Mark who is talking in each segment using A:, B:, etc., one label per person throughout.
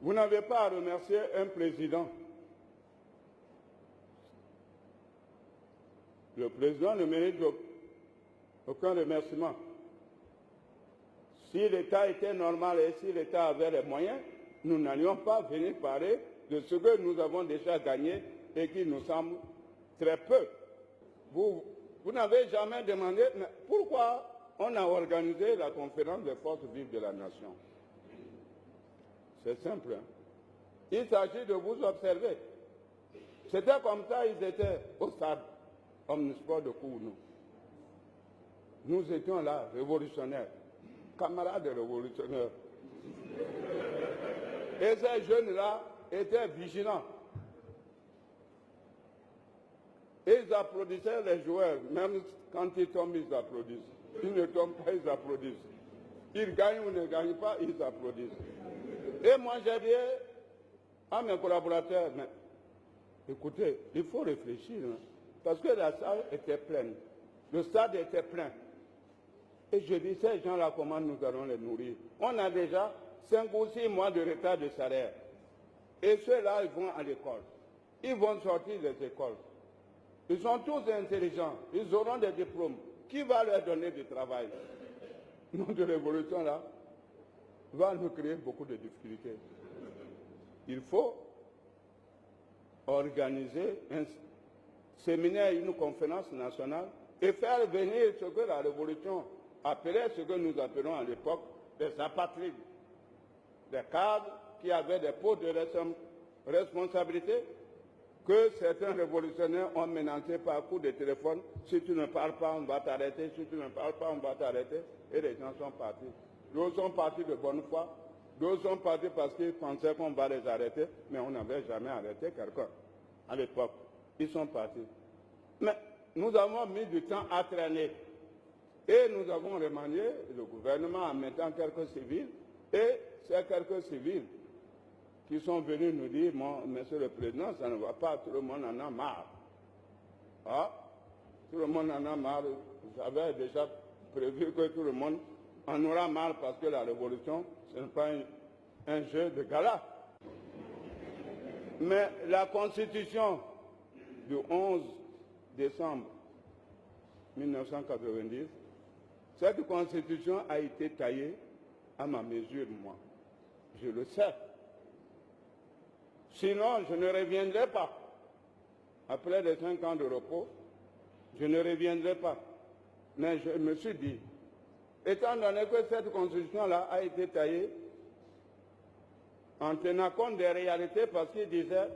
A: Vous n'avez pas à remercier un président. Le président ne mérite aucun remerciement. Si l'État était normal et si l'État avait les moyens, nous n'allions pas venir parler de ce que nous avons déjà gagné et qui nous semble très peu. Vous n'avez jamais demandé mais pourquoi on a organisé la conférence des forces vives de la nation. C'est simple. Hein? Il s'agit de vous observer. C'était comme ça, ils étaient au stade omnisport de Kounou. Nous étions là, révolutionnaires, camarades révolutionnaires. Et ces jeunes-là étaient vigilants. Ils applaudissaient les joueurs, même quand ils tombent, ils applaudissent. Ils ne tombent pas, ils applaudissent. Ils gagnent ou ne gagnent pas, ils applaudissent. Et moi, j'ai dit à mes collaborateurs, mais écoutez, il faut réfléchir, hein, parce que la salle était pleine. Le stade était plein. Et je dis, ces gens-là, comment nous allons les nourrir? On a déjà 5 ou 6 mois de retard de salaire. Et ceux-là, ils vont à l'école. Ils vont sortir des écoles. Ils sont tous intelligents. Ils auront des diplômes. Qui va leur donner du travail? Notre révolution-là va nous créer beaucoup de difficultés. Il faut organiser un séminaire, une conférence nationale et faire venir ce que la révolution appelait, ce que nous appelons à l'époque des apatrides, des cadres qui avaient des postes de responsabilité que certains révolutionnaires ont menacés par coup de téléphone. Si tu ne parles pas, on va t'arrêter. Si tu ne parles pas, on va t'arrêter. Et les gens sont partis. D'autres sont partis de bonne foi. D'autres sont partis parce qu'ils pensaient qu'on va les arrêter. Mais on n'avait jamais arrêté quelqu'un à l'époque. Ils sont partis. Mais nous avons mis du temps à traîner. Et nous avons remanié le gouvernement en mettant quelques civils. Et ces quelques civils qui sont venus nous dire, monsieur le président, ça ne va pas, tout le monde en a marre. Ah, tout le monde en a marre. J'avais déjà prévu que tout le monde en aura marre parce que la révolution, ce n'est pas un jeu de gala. Mais la constitution du 11 décembre 1990, cette constitution a été taillée à ma mesure, moi. Je le sais. Sinon, je ne reviendrai pas. Après les 5 ans de repos, je ne reviendrai pas. Mais je me suis dit, étant donné que cette constitution-là a été taillée en tenant compte des réalités, parce qu'il disait,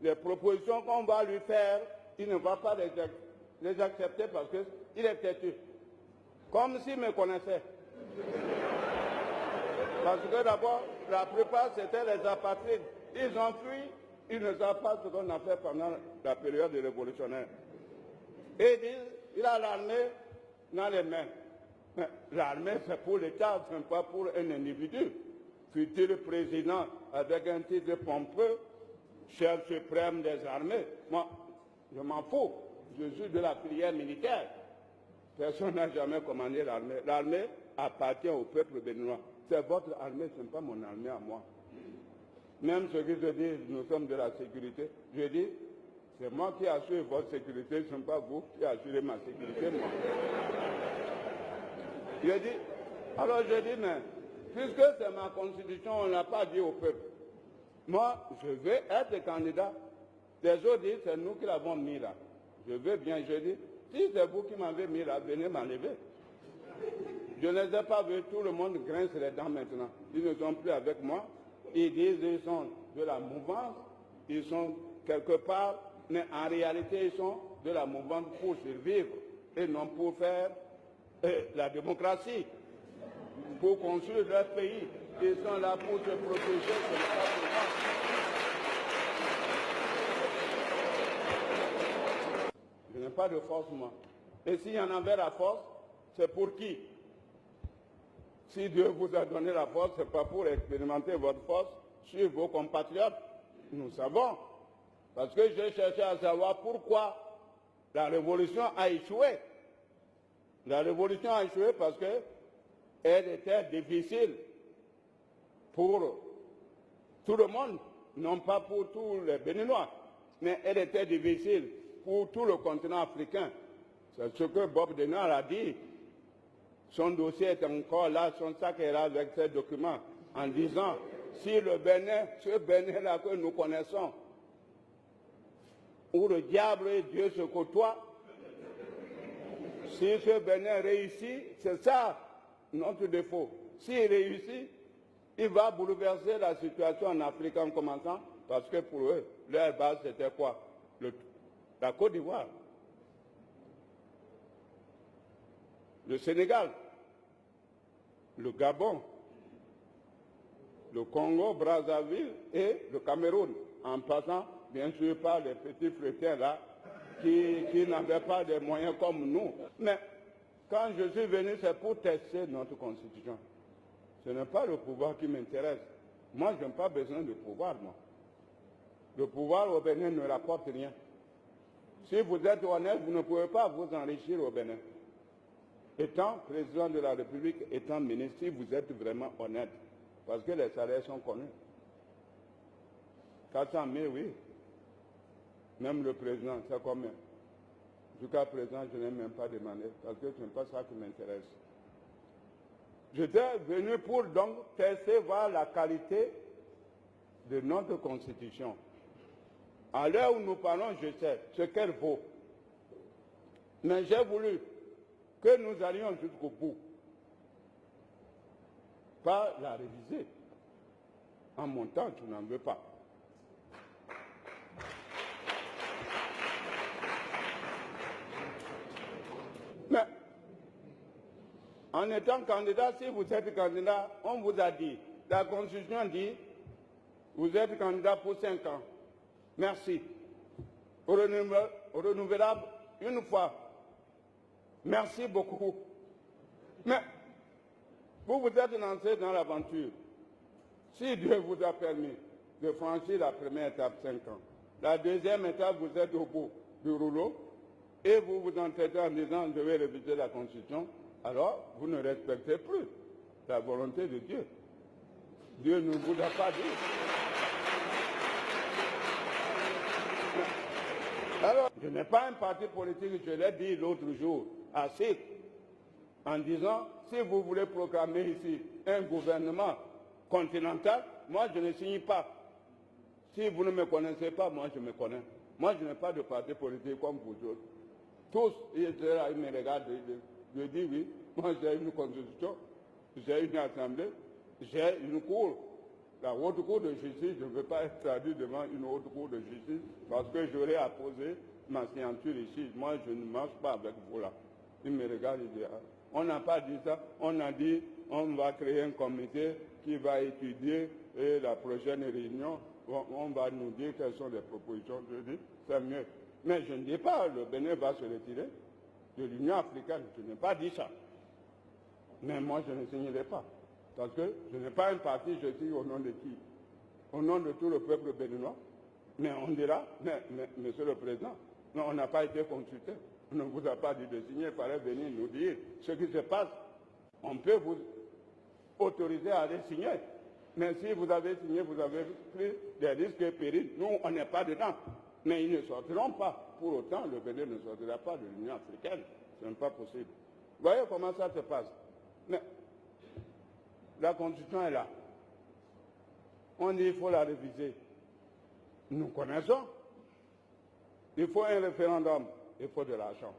A: les propositions qu'on va lui faire, il ne va pas les accepter parce qu'il est têtu. Comme s'il me connaissait. Parce que d'abord, la plupart, c'était les apatrides. Ils ont fui, ils ne savent pas ce qu'on a fait pendant la période des révolutionnaires. Et ils disent, il a l'armée dans les mains. Mais l'armée, c'est pour l'État, ce n'est pas pour un individu. Futur président avec un titre pompeux, chef suprême des armées. Moi, je m'en fous. Je suis de la filière militaire. Personne n'a jamais commandé l'armée. L'armée appartient au peuple béninois. C'est votre armée, ce n'est pas mon armée à moi. Même ceux qui se disent, nous sommes de la sécurité, je dis, c'est moi qui assure votre sécurité, ce n'est pas vous qui assurez ma sécurité, moi. Alors je dis, mais, puisque c'est ma constitution, on n'a pas dit au peuple. Moi, je veux être candidat. Les autres disent, c'est nous qui l'avons mis là. Je veux bien, je dis, si c'est vous qui m'avez mis là, venez m'enlever. Je ne les ai pas vus, tout le monde grince les dents maintenant. Ils ne sont plus avec moi. Ils disent qu'ils sont de la mouvance, ils sont quelque part, mais en réalité, ils sont de la mouvance pour survivre et non pour faire la démocratie, pour construire leur pays. Ils sont là pour se protéger, ce n'est pas pour moi. Je n'ai pas de force, moi. Et s'il y en avait la force, c'est pour qui? Si Dieu vous a donné la force, ce n'est pas pour expérimenter votre force sur vos compatriotes. Nous savons. Parce que j'ai cherché à savoir pourquoi la révolution a échoué. La révolution a échoué parce qu'elle était difficile pour tout le monde, non pas pour tous les Béninois, mais elle était difficile pour tout le continent africain. C'est ce que Bob Denard a dit. Son dossier est encore là, son sac est là avec ces documents, en disant, si le Bénin, ce Bénin-là que nous connaissons, où le diable et Dieu se côtoient, si ce Bénin réussit, c'est ça notre défaut. S'il réussit, il va bouleverser la situation en Afrique en commençant, parce que pour eux, leur base c'était quoi? La Côte d'Ivoire, le Sénégal, le Gabon, le Congo, Brazzaville et le Cameroun, en passant bien sûr par les petits frétins là qui n'avaient pas de moyens comme nous. Mais quand je suis venu, c'est pour tester notre constitution. Ce n'est pas le pouvoir qui m'intéresse. Moi, je n'ai pas besoin de pouvoir, moi. Le pouvoir au Bénin ne rapporte rien. Si vous êtes honnête, vous ne pouvez pas vous enrichir au Bénin. Étant président de la République, étant ministre, si vous êtes vraiment honnête, parce que les salaires sont connus. 400 000, oui. Même le président, c'est combien? Jusqu'à présent, je n'ai même pas demandé, parce que ce n'est pas ça qui m'intéresse. J'étais venu pour donc tester, voir la qualité de notre Constitution. À l'heure où nous parlons, je sais ce qu'elle vaut. Mais j'ai voulu que nous allions jusqu'au bout. Pas la réviser. En montant, tu n'en veux pas. Mais, en étant candidat, si vous êtes candidat, on vous a dit, la Constitution dit, vous êtes candidat pour 5 ans. Merci. Renouvelable une fois. Merci beaucoup. Mais, vous vous êtes lancé dans l'aventure. Si Dieu vous a permis de franchir la première étape, 5 ans, la deuxième étape, vous êtes au bout du rouleau, et vous vous entêtez en disant, je vais réviser la Constitution, alors vous ne respectez plus la volonté de Dieu. Dieu ne vous a pas dit. Alors, je n'ai pas un parti politique, je l'ai dit l'autre jour, assez, en disant, si vous voulez proclamer ici un gouvernement continental, moi je ne signe pas. Si vous ne me connaissez pas, moi je me connais. Moi je n'ai pas de parti politique comme vous autres. Tous, ils me regardent, je dis oui, moi j'ai une constitution, j'ai une assemblée, j'ai une cour. La haute cour de justice, je ne veux pas être traduit devant une haute cour de justice parce que j'aurais à poser ma signature ici. Moi, je ne marche pas avec vous là. Ils me regardent et disent, ah, on n'a pas dit ça, on a dit on va créer un comité qui va étudier et la prochaine réunion, on va nous dire quelles sont les propositions. Je dis, c'est mieux. Mais je ne dis pas le Bénin va se retirer de l'Union africaine. Je n'ai pas dit ça. Mais moi, je ne signerai pas. Parce que je n'ai pas un parti, je suis au nom de qui? Au nom de tout le peuple béninois. Mais on dira, mais monsieur le président, non, on n'a pas été consulté. On ne vous a pas dit de signer, il fallait venir nous dire ce qui se passe. On peut vous autoriser à aller signer. Mais si vous avez signé, vous avez pris des risques et périls. Nous, on n'est pas dedans. Mais ils ne sortiront pas. Pour autant, le Bénin ne sortira pas de l'Union africaine. Ce n'est pas possible. Vous voyez comment ça se passe? Mais la Constitution est là. On dit qu'il faut la réviser. Nous connaissons. Il faut un référendum. Il faut de l'argent.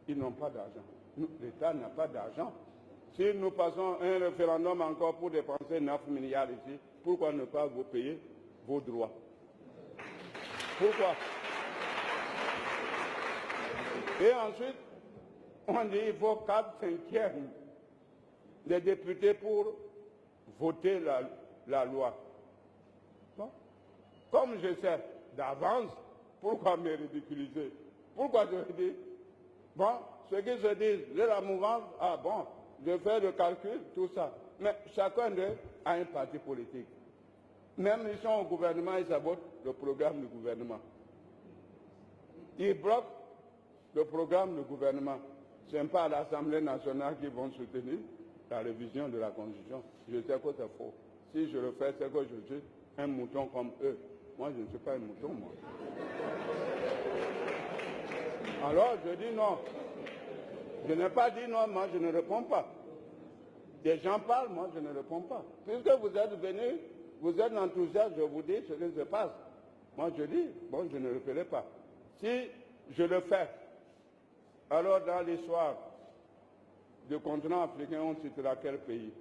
A: Ils n'ont pas d'argent. L'État n'a pas d'argent. Si nous passons un référendum encore pour dépenser 9 milliards ici, pourquoi ne pas vous payer vos droits? Pourquoi? Et ensuite, on dit qu'il faut 4/5 des députés pour voter la loi. Bon. Comme je sais d'avance, pourquoi me ridiculiser? Pourquoi je dis, bon, ceux qui se disent de la mouvance, ah bon, je fais le calcul, tout ça. Mais chacun d'eux a un parti politique. Même ils sont au gouvernement, ils sabotent le programme du gouvernement. Ils bloquent le programme du gouvernement. Ce n'est pas à l'Assemblée nationale qu'ils vont soutenir la révision de la Constitution. Je sais que c'est faux. si je le fais, c'est que je suis un mouton comme eux. Moi, je ne suis pas un mouton, moi. Alors, je dis non. Je n'ai pas dit non, moi, je ne réponds pas. Des gens parlent, moi, je ne réponds pas. Puisque vous êtes venus, vous êtes enthousiaste, je vous dis ce qui se passe. Moi, je dis, bon, je ne le ferai pas. Si je le fais, alors dans l'histoire du continent africain, on citera quel pays?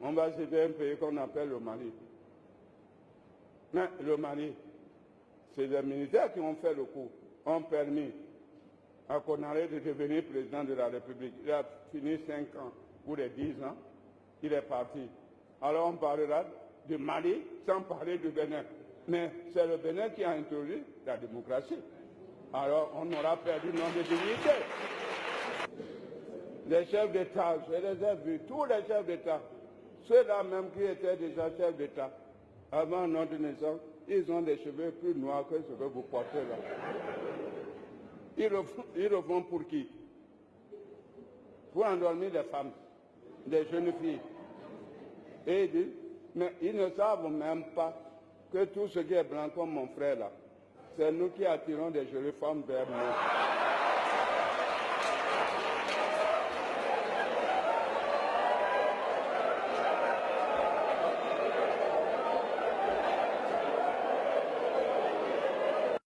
A: On va citer un pays qu'on appelle le Mali. Mais le Mali, c'est les militaires qui ont fait le coup, ont permis à Konaré de devenir président de la République. Il a fini 5 ans ou les 10 ans, il est parti. Alors on parlera du Mali sans parler du Bénin. Mais c'est le Bénin qui a introduit la démocratie. Alors on aura perdu nombre de dignités. Les chefs d'État, je les ai vus, tous les chefs d'État, ceux-là même qui étaient déjà chefs d'État, avant notre naissance, ils ont des cheveux plus noirs que ce que vous portez là. Ils le font pour qui? Pour endormir les femmes, des jeunes filles. Et ils disent, mais ils ne savent même pas que tout ce qui est blanc comme mon frère là, c'est nous qui attirons des jolies femmes vers nous.